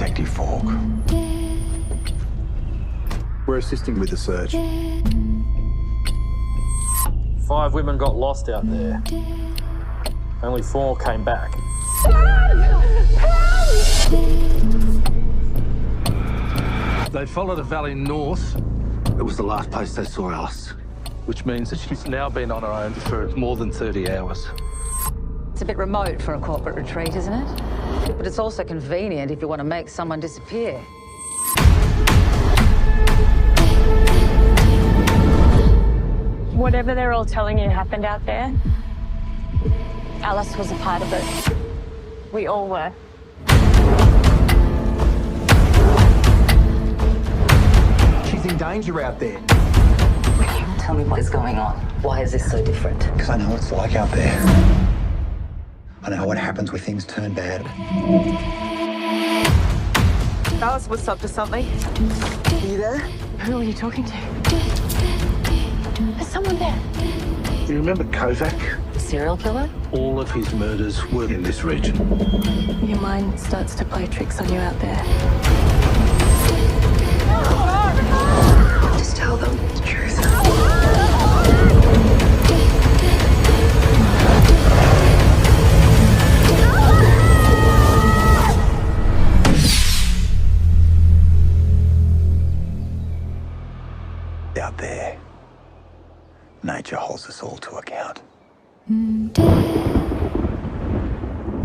Detective Falk. We're assisting with the search. 5 women got lost out there. Only 4 came back. They followed a valley north. It was the last place they saw Alice. Which means that she's now been on her own for more than 30 hours. It's a bit remote for a corporate retreat, isn't it? But it's also convenient if you want to make someone disappear. Whatever they're all telling you happened out there, Alice was a part of it. We all were. She's in danger out there. Tell me what is going on. Why is this so different? Because I know what it's like out there. I know what happens when things turn bad. Alice was up to something. Are you there? Who are you talking to? There's someone there. You remember Kovac? Serial killer? All of his murders were in this region. Your mind starts to play tricks on you out there. Just tell them the truth. Out there, nature holds us all to account.